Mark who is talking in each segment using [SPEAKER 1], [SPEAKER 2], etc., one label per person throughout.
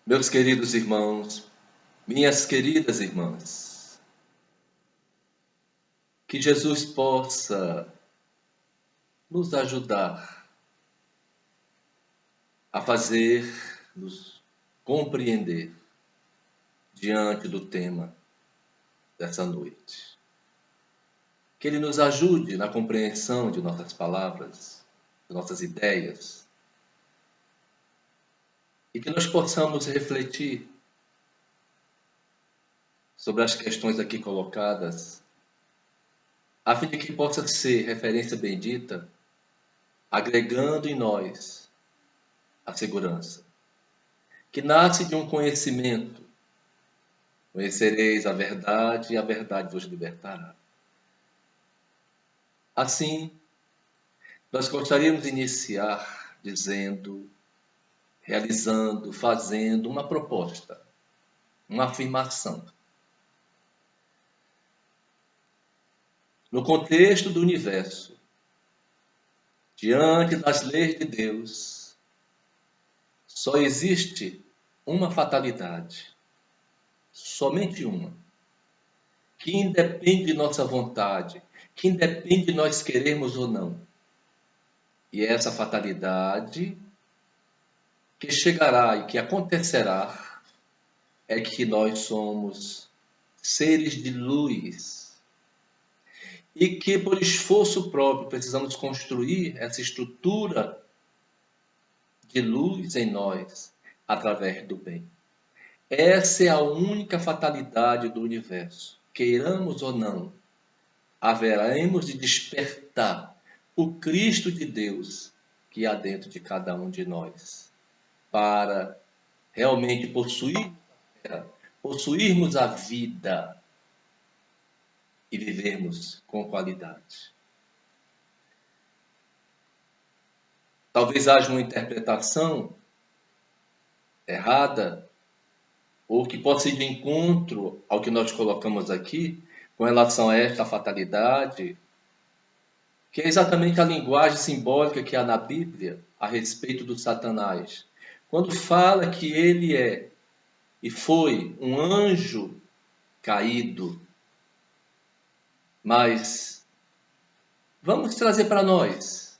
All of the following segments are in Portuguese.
[SPEAKER 1] Meus queridos irmãos, minhas queridas irmãs, que Jesus possa nos ajudar a fazer-nos compreender diante do tema dessa noite. Que Ele nos ajude na compreensão de nossas palavras, de nossas ideias, e que nós possamos refletir sobre as questões aqui colocadas, a fim de que possa ser referência bendita, agregando em nós a segurança, que nasce de um conhecimento. Conhecereis a verdade e a verdade vos libertará. Assim, nós gostaríamos de iniciar dizendo, realizando, fazendo uma proposta, uma afirmação. No contexto do universo, diante das leis de Deus, só existe uma fatalidade, somente uma, que independe de nossa vontade, que independe de nós querermos ou não. E essa fatalidade que chegará e que acontecerá é que nós somos seres de luz e que por esforço próprio precisamos construir essa estrutura de luz em nós através do bem. Essa é a única fatalidade do universo. Queiramos ou não, haveremos de despertar o Cristo de Deus que há dentro de cada um de nós, para realmente possuirmos a vida e vivermos com qualidade. Talvez haja uma interpretação errada ou que possa ir de encontro ao que nós colocamos aqui com relação a esta fatalidade, que é exatamente a linguagem simbólica que há na Bíblia a respeito do Satanás. Quando fala que ele é e foi um anjo caído. Mas vamos trazer para nós.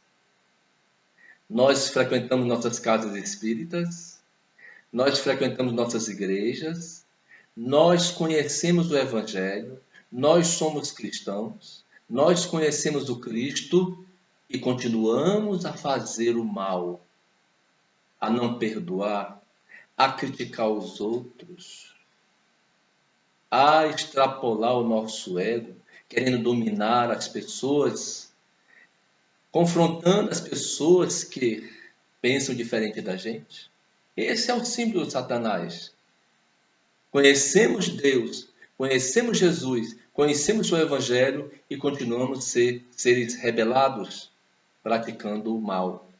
[SPEAKER 1] Nós frequentamos nossas casas espíritas, nós frequentamos nossas igrejas, nós conhecemos o Evangelho, nós somos cristãos, nós conhecemos o Cristo e continuamos a fazer o mal, a não perdoar, a criticar os outros, a extrapolar o nosso ego, querendo dominar as pessoas, confrontando as pessoas que pensam diferente da gente. Esse é o símbolo de Satanás. Conhecemos Deus, conhecemos Jesus, conhecemos o Evangelho e continuamos a ser seres rebelados, praticando o mal.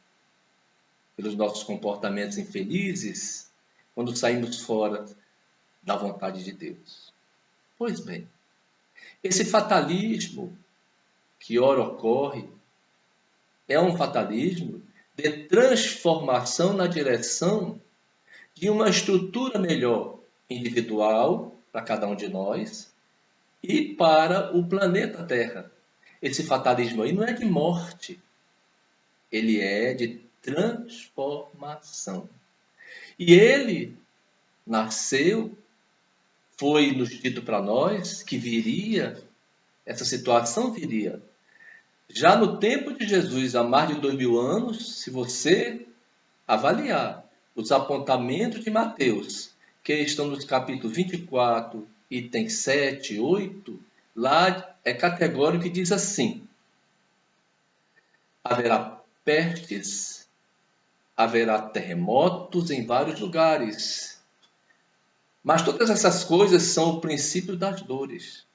[SPEAKER 1] Pelos nossos comportamentos infelizes, quando saímos fora da vontade de Deus. Pois bem, esse fatalismo que ora ocorre é um fatalismo de transformação na direção de uma estrutura melhor individual para cada um de nós e para o planeta Terra. Esse fatalismo aí não é de morte, ele é de transformação. E ele nasceu, foi nos dito para nós que viria, essa situação viria. Já no tempo de Jesus, há mais de 2000 anos, se você avaliar os apontamentos de Mateus, que estão nos capítulos 24, itens 7 e 8, lá é categórico que diz assim: haverá pestes, haverá terremotos em vários lugares. Mas todas essas coisas são o princípio das dores.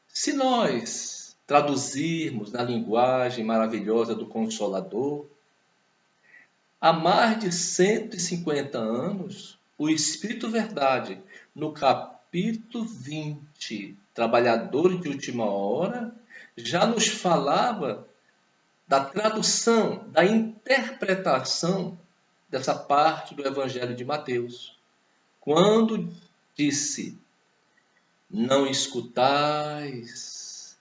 [SPEAKER 1] Se nós traduzirmos na linguagem maravilhosa do Consolador, há mais de 150 anos, o Espírito Verdade, no capítulo 20, Trabalhadores de Última Hora, já nos falava da tradução, da interpretação dessa parte do Evangelho de Mateus, quando disse: não escutais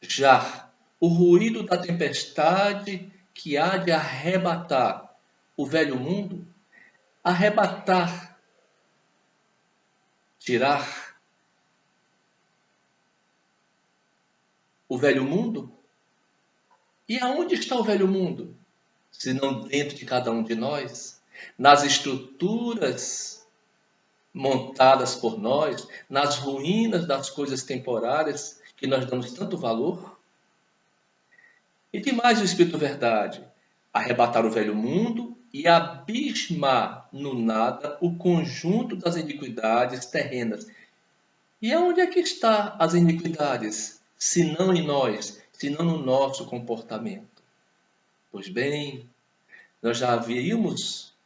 [SPEAKER 1] já o ruído da tempestade que há de arrebatar o velho mundo? Arrebatar, tirar o velho mundo? E aonde está o velho mundo? Se não dentro de cada um de nós, nas estruturas montadas por nós, nas ruínas das coisas temporárias que nós damos tanto valor? E que mais o Espírito Verdade? Arrebatar o velho mundo e abismar no nada o conjunto das iniquidades terrenas. E aonde é que está as iniquidades, se não em nós, se não no nosso comportamento? Pois bem, nós já havíamos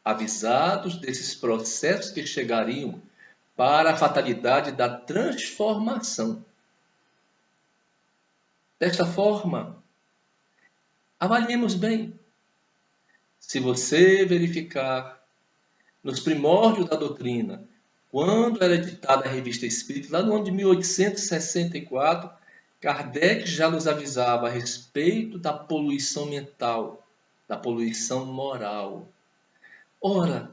[SPEAKER 1] avisados desses processos que chegariam para a fatalidade da transformação. Desta forma, avaliemos bem. Se você verificar nos primórdios da doutrina, quando era editada a Revista Espírita, lá no ano de 1864, Kardec já nos avisava a respeito da poluição mental, da poluição moral. Ora,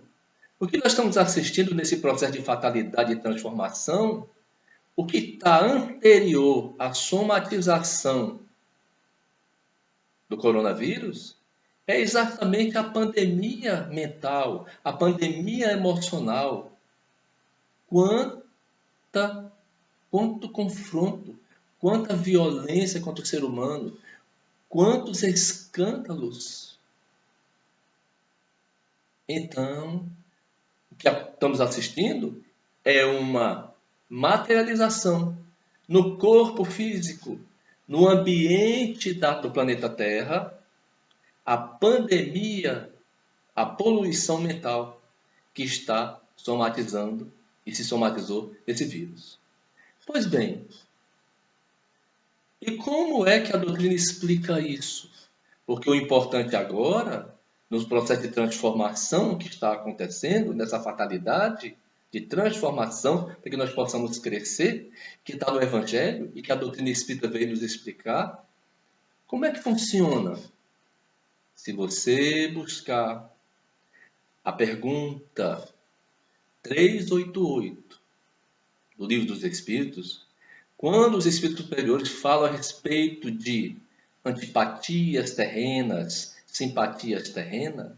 [SPEAKER 1] o que nós estamos assistindo nesse processo de fatalidade e transformação, o que está anterior à somatização do coronavírus, é exatamente a pandemia mental, a pandemia emocional. Quanto confronto, quanta violência contra o ser humano, quantos escândalos. Então, o que estamos assistindo é uma materialização no corpo físico, no ambiente do planeta Terra, a pandemia, a poluição mental que está somatizando e se somatizou esse vírus. Pois bem, e como é que a doutrina explica isso? Porque o importante agora, nos processos de transformação que está acontecendo, nessa fatalidade de transformação, para que nós possamos crescer, que está no Evangelho e que a doutrina espírita veio nos explicar, como é que funciona? Se você buscar a pergunta 388 do Livro dos Espíritos, quando os Espíritos Superiores falam a respeito de antipatias terrenas, simpatias terrenas,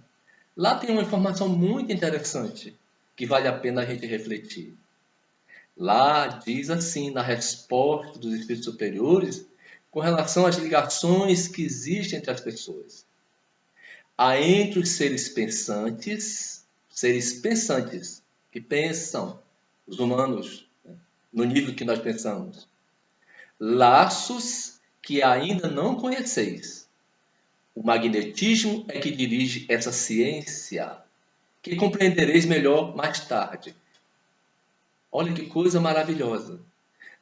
[SPEAKER 1] lá tem uma informação muito interessante que vale a pena a gente refletir. Lá diz assim, na resposta dos Espíritos Superiores, com relação às ligações que existem entre as pessoas. Há entre os seres pensantes que pensam, os humanos, no nível que nós pensamos, laços que ainda não conheceis. O magnetismo é que dirige essa ciência, que compreendereis melhor mais tarde. Olha que coisa maravilhosa.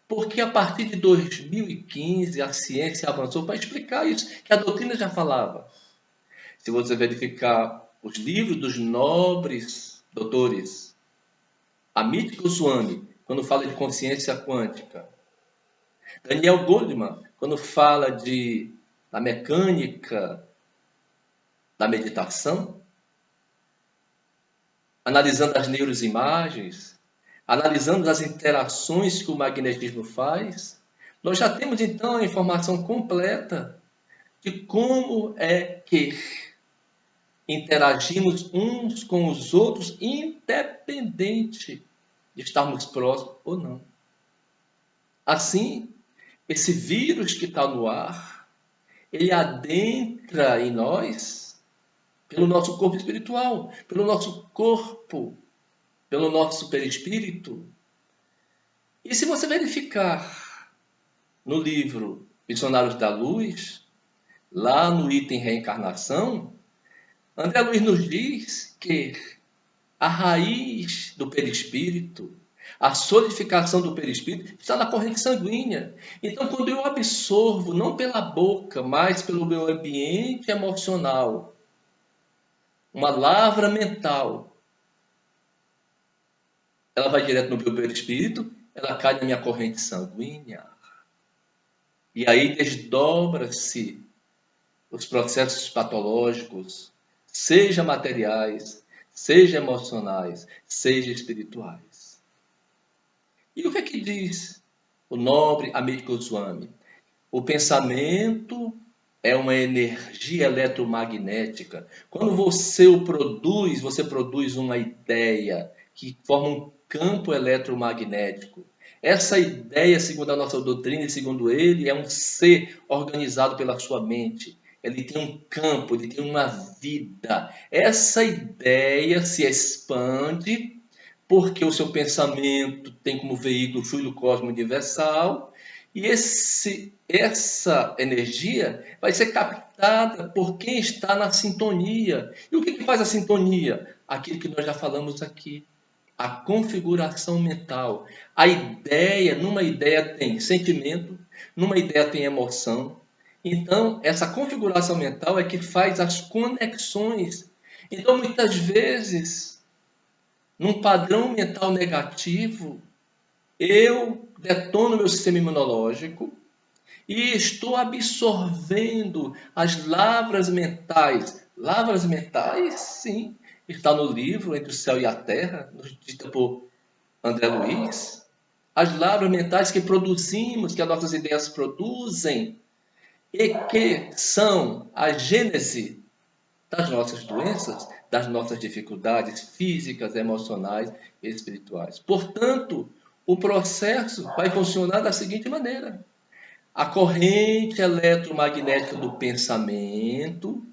[SPEAKER 1] Porque a partir de 2015 a ciência avançou para explicar isso, que a doutrina já falava. Se você verificar os livros dos nobres doutores, Amit Goswami, quando fala de consciência quântica, Daniel Goleman, quando fala da mecânica da meditação, analisando as neuroimagens, analisando as interações que o magnetismo faz, nós já temos então a informação completa de como é que interagimos uns com os outros, independente de estarmos próximos ou não. Assim, esse vírus que está no ar, ele adentra em nós pelo nosso corpo espiritual, pelo nosso corpo, pelo nosso perispírito. E se você verificar no livro Missionários da Luz, lá no item reencarnação, André Luiz nos diz que a raiz do perispírito, a solidificação do perispírito, está na corrente sanguínea. Então, quando eu absorvo, não pela boca, mas pelo meu ambiente emocional, uma lavra mental, ela vai direto no meu perispírito, ela cai na minha corrente sanguínea. E aí desdobra-se os processos patológicos, seja materiais, seja emocionais, seja espirituais. E o que é que diz o nobre Amito Swami? O pensamento é uma energia eletromagnética. Quando você o produz, você produz uma ideia que forma um campo eletromagnético. Essa ideia, segundo a nossa doutrina e segundo ele, é um ser organizado pela sua mente. Ele tem um campo, ele tem uma vida. Essa ideia se expande porque o seu pensamento tem como veículo o fluido cósmico universal e essa energia vai ser captada por quem está na sintonia. E o que faz a sintonia? Aquilo que nós já falamos aqui. A configuração mental. A ideia, numa ideia tem sentimento, numa ideia tem emoção. Então, essa configuração mental é que faz as conexões. Então, muitas vezes, num padrão mental negativo, eu detono meu sistema imunológico e estou absorvendo as lavras mentais. Lavras mentais, sim, está no livro Entre o Céu e a Terra, dita por André Luiz. As lavras mentais que produzimos, que as nossas ideias produzem, e que são a gênese das nossas doenças, das nossas dificuldades físicas, emocionais e espirituais. Portanto, o processo vai funcionar da seguinte maneira. A corrente eletromagnética do pensamento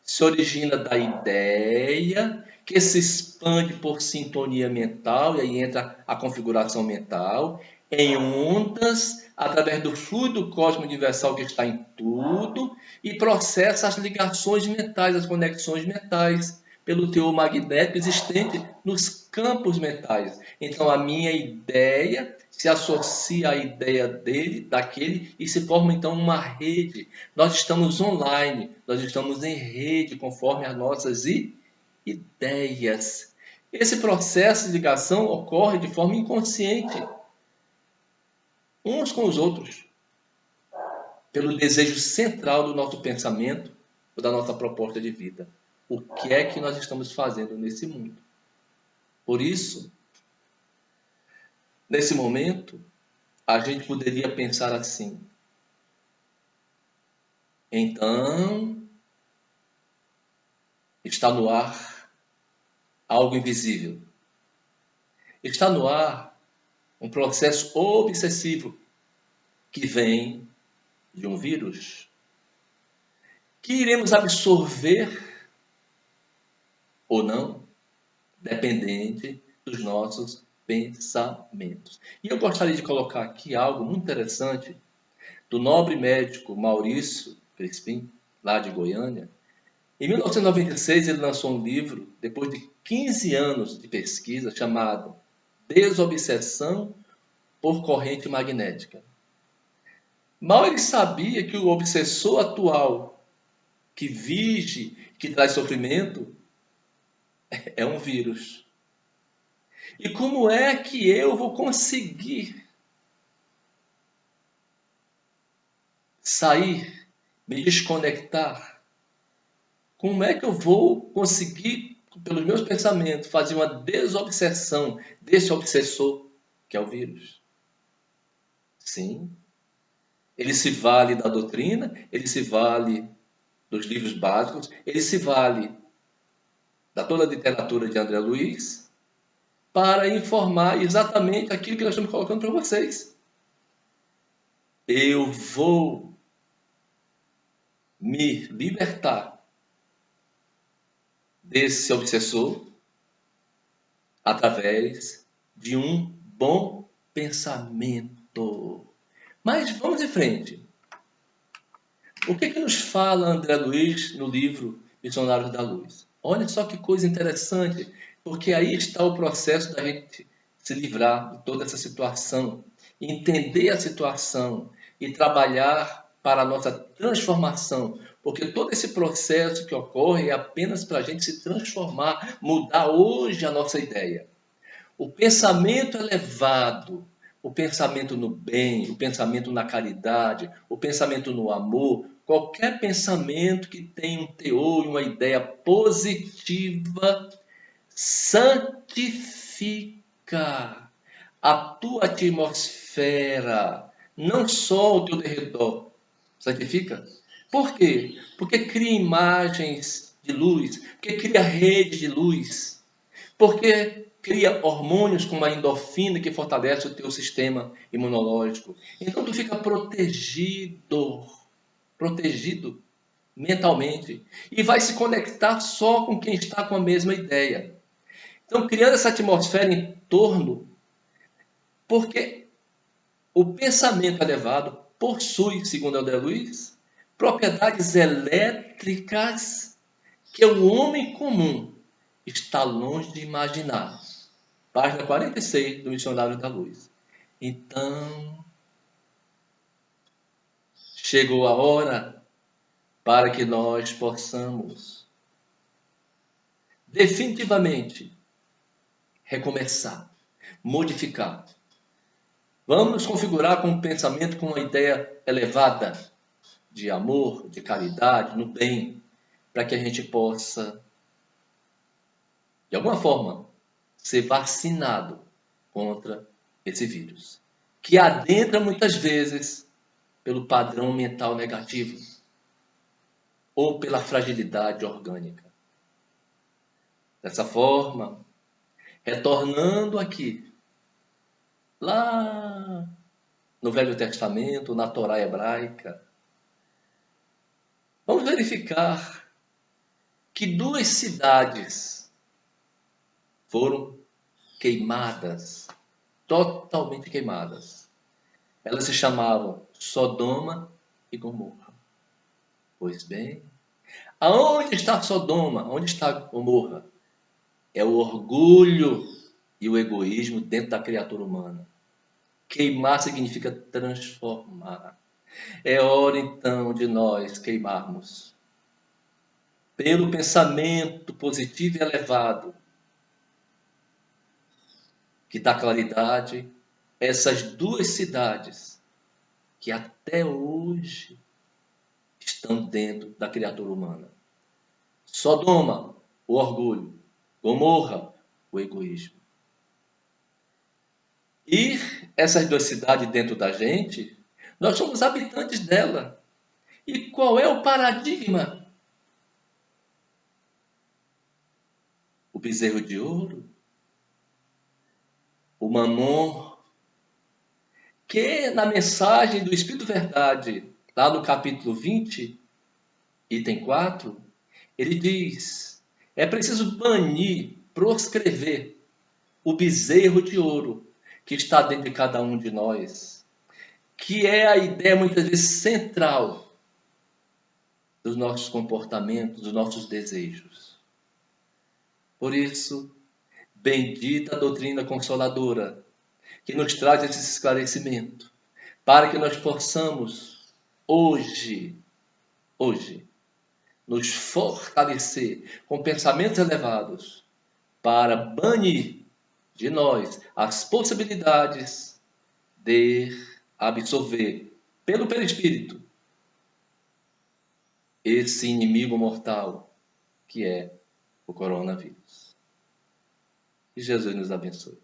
[SPEAKER 1] se origina da ideia, que se expande por sintonia mental, e aí entra a configuração mental, em ondas, através do fluido cósmico universal que está em tudo, e processa as ligações mentais, as conexões mentais, pelo teor magnético existente nos campos mentais. Então, a minha ideia se associa à ideia dele, daquele, e se forma então uma rede. Nós estamos online, nós estamos em rede, conforme as nossas ideias. Esse processo de ligação ocorre de forma inconsciente, uns com os outros, pelo desejo central do nosso pensamento ou da nossa proposta de vida. O que é que nós estamos fazendo nesse mundo? Por isso, nesse momento, a gente poderia pensar assim. Então, está no ar algo invisível. Está no ar um processo obsessivo que vem de um vírus que iremos absorver ou não, dependente dos nossos pensamentos. E eu gostaria de colocar aqui algo muito interessante do nobre médico Maurício Crispim, lá de Goiânia. Em 1996, ele lançou um livro, depois de 15 anos de pesquisa, chamado Desobsessão por Corrente Magnética. Mal ele sabia que o obsessor atual, que vige, que traz sofrimento, é um vírus. E como é que eu vou conseguir sair, me desconectar? Como é que eu vou conseguir, pelos meus pensamentos, fazer uma desobsessão desse obsessor, que é o vírus? Sim. Ele se vale da doutrina, ele se vale dos livros básicos, ele se vale da toda a literatura de André Luiz, para informar exatamente aquilo que nós estamos colocando para vocês. Eu vou me libertar desse obsessor através de um bom pensamento. Mas vamos em frente. O que nos fala André Luiz no livro Missionários da Luz? Olha só que coisa interessante, porque aí está o processo da gente se livrar de toda essa situação, entender a situação e trabalhar para a nossa transformação. Porque todo esse processo que ocorre é apenas para a gente se transformar, mudar hoje a nossa ideia. O pensamento elevado, o pensamento no bem, o pensamento na caridade, o pensamento no amor, qualquer pensamento que tenha um teor e uma ideia positiva, santifica a tua atmosfera, não só o teu derredor. Santifica? Por quê? Porque cria imagens de luz, porque cria redes de luz, porque cria hormônios como a endorfina que fortalece o teu sistema imunológico. Então tu fica protegido mentalmente e vai se conectar só com quem está com a mesma ideia. Então criando essa atmosfera em torno, porque o pensamento elevado possui, segundo André Luiz, propriedades elétricas que o homem comum está longe de imaginar. Página 46 do Missionário da Luz. Então, chegou a hora para que nós possamos definitivamente recomeçar, modificar. Vamos nos configurar com um pensamento, com uma ideia elevada de amor, de caridade, no bem, para que a gente possa, de alguma forma, ser vacinado contra esse vírus, que adentra muitas vezes pelo padrão mental negativo ou pela fragilidade orgânica. Dessa forma, retornando aqui, lá no Velho Testamento, na Torá hebraica, vamos verificar que 2 cidades foram queimadas, totalmente queimadas. Elas se chamavam Sodoma e Gomorra. Pois bem, aonde está Sodoma? Onde está Gomorra? É o orgulho e o egoísmo dentro da criatura humana. Queimar significa transformar. É hora então de nós queimarmos pelo pensamento positivo e elevado que dá claridade essas 2 cidades que até hoje estão dentro da criatura humana. Sodoma, o orgulho. Gomorra, o egoísmo. E essas 2 cidades dentro da gente, nós somos habitantes dela. E qual é o paradigma? O bezerro de ouro, o mamon, que na mensagem do Espírito Verdade, lá no capítulo 20, item 4, ele diz: é preciso banir, proscrever o bezerro de ouro que está dentro de cada um de nós, que é a ideia muitas vezes central dos nossos comportamentos, dos nossos desejos. Por isso, bendita a doutrina consoladora, que nos traz esse esclarecimento, para que nós possamos hoje, nos fortalecer com pensamentos elevados, para banir de nós as possibilidades de absorver pelo perispírito esse inimigo mortal que é o coronavírus. Que Jesus nos abençoe.